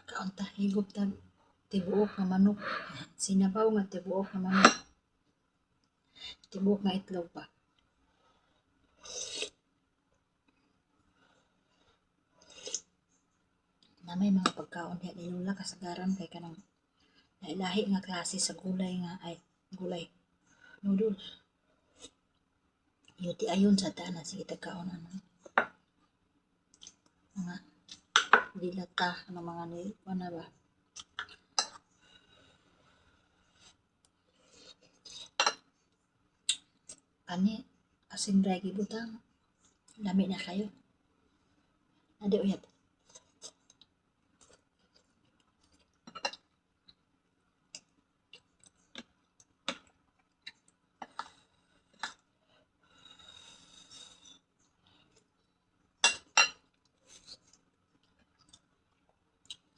Kaunta higop tag tibuok nga manok. Sinabaw nga tibuok nga manok. Tibuok nga itlog pa. Na may mga pagkaon diha ni Lola kasagaran kay kanang lahi nga klase sa gulay nga ay gulay noodles. Yuti ayon sa tanan sige tagkaon ano. Mga dilata ano mga ni ano ba. Kani asin dry gibutang lami na kayo. Ade uyab.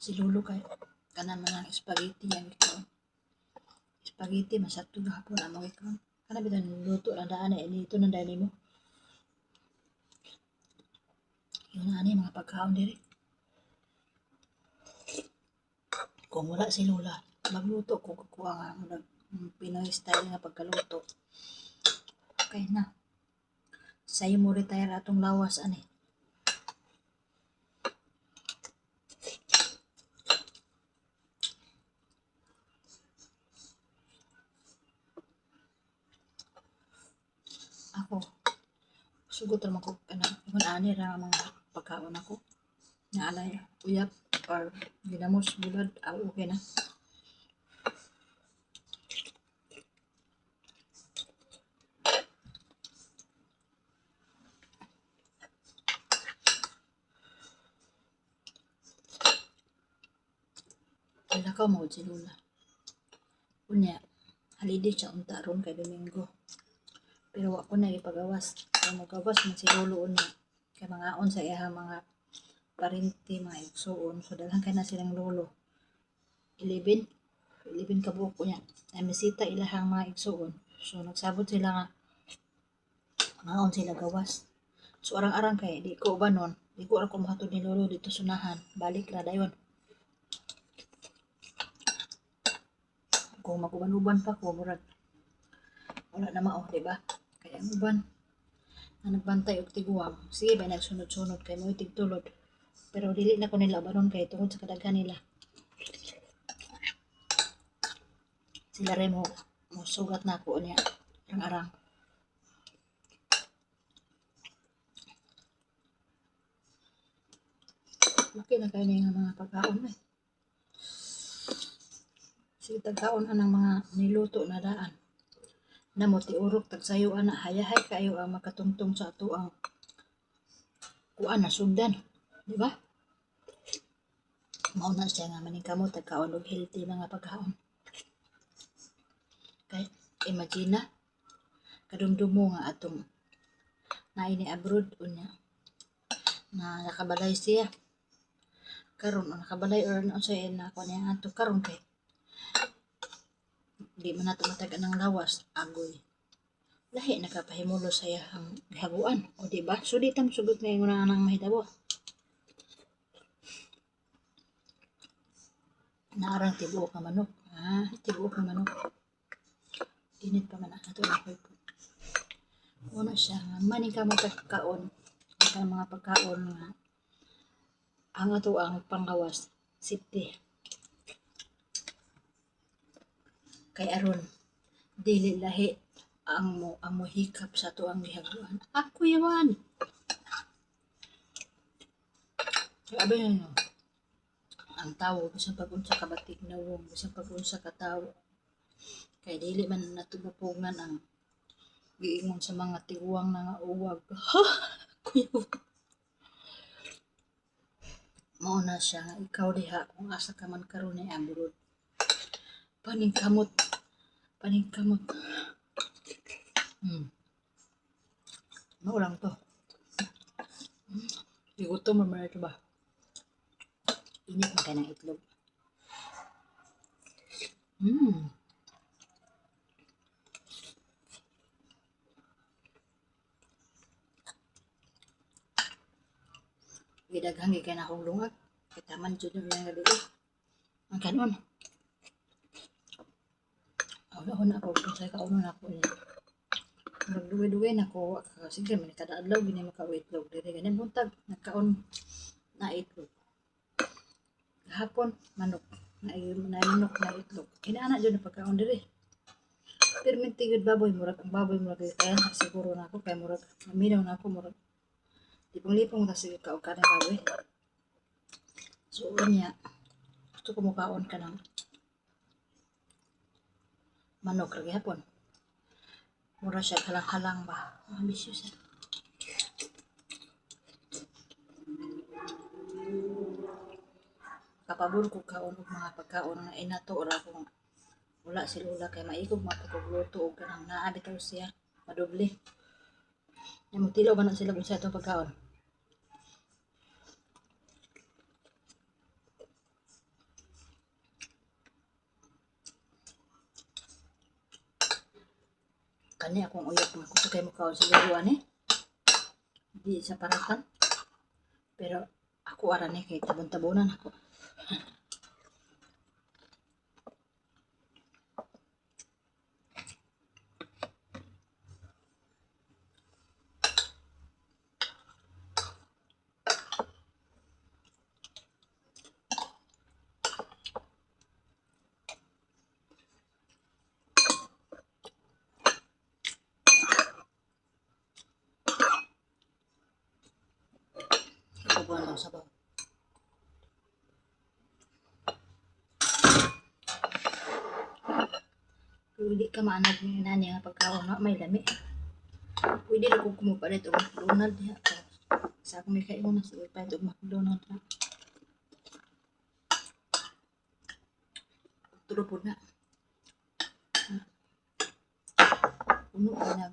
Si Lolo kay kanan man ang spaghetti ang ikaw. Spaghetti masakto gahapon ang ikaw. Kana bitan luto lang daan na dito nang dali mo. Yun na ani mga pagkaon diri. Kung wala si Lola, magluto ko kuha nga Pinoy style nga pagkaluto. Okay na. Sayo mo retire atong lawas ani. Ako, sugot naman ko kung ani ra mga pagkaon ako. Naalay, uyap, or ginamos, bulad, okay na. Lakaw mo si Lola. Unya, haliday siya unta ron kay Domingo. Pero ako na ipagawas. Kaya magawas man si Lolo unya. Kaya mga on sa iya mga parinti, mga igsuon. So, dalang kay na silang Lolo. 11 ka buok ko niya. Ay misita ilahang mga igsuon. So, nagsabot sila nga mga on sila gawas. So, arang-arang kay di ko ba nun. Di ko arang kumahatod ni Lolo dito sunahan. Balik na dayon. Kung maguban-uban pa ko, murag wala na mao, diba? Kaya ang uban na nagbantay og tiguang, sige ba nagsunod-sunod kay mo tigtulod. Pero dili na ko nila baron kay tungod sa kadaghan nila. Sila rin mo sugat na ako niya. Arang-arang. Laki na kayo na mga pagkaon eh. Sige tagkaon anang mga niluto na daan. Namo ti urok tagsayo ana hayahay kayo ang makatungtong sa ato ang kuan na sugdan, di ba? Mao na siya nga maningkamot tagkaon og healthy mga pagkaon. Kay imagine na kadumdumo nga atong naini abroad unya na nakabalay siya karon nakabalay or na sa na ko niya ato karon kay di man nato matagan ng lawas agoy lahi nakapahimulo sa iyang gihaguan o di ba so di tam sugot ngayon na nang mahitabo naarang tibuok nga manok tibuok nga manok init pa man ato na koy una siya nga maning ka magkakaon ang mga pagkaon nga ang ato ang panggawas safety kay aron dili lahi ang mohikap sa to ang gihaguan ako yawan sabi niyo ang tawo bisan pag unsa ka batik nawong bisan pag unsa ka tawo kay dili man natubupogan ang giingon sa mga tiguang na nga uwag kuya mao na siya nga ikaw diha kung asa ka man karon ni abroad paningkamot mao lang to igutom mo man ito ba init na kanang itlog gidaghang kay na akong lungag kay taman jud yung gabi Ang kanon. Ako na ako. Kung sa'yo kauno na ako niya. Magduwi-duwi na ko. Sige, may kada adlaw. Gini maka-itlog. Dili ganyan buntag. Nagkaon na itlog. Kahapon, manok. Nainok na itlog. Inaana dyan na pagkaon diri. Pero mintigod baboy murag. Ang baboy murag. Kaya siguro na ako. Kaya murag. Maminaw na ako murag. Lipong-lipong na sige kaon ka ng baboy. So, niya. Gusto ko mukaon ka ng manok lagi hapon. Mura siya halang-halang ba. Ambisyo siya. Kapabor ko kaon og mga pagkaon na inato ora kung wala si Lola kay maikog mapagluto og kanang naa bitaw siya madoble. Nya mutilaw man sila kung sa itong pagkaon. Kani akong uyab kung gusto kayo makaon sa luruan di sa paratan. Pero ako aran kay tabon-tabonan ako. Buwan lang sabaw. Pero hindi ka maanag ni nani nga pagkaon na may lami. Pwede na kung kumupalit o McDonald niya. Sa akong may kayo na sige pa ito McDonald na. Turo po na. Puno po na.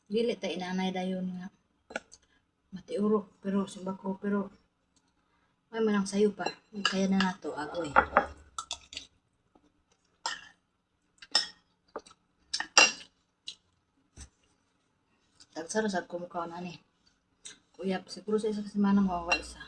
Dili tayo inanay dayon nga. Matiuro pero simbako pero may manang sayo pa. Kaya na nato agoy. Tagsara sa kumukaw na ni. Uyab siguro sa isa semana mawawa isa.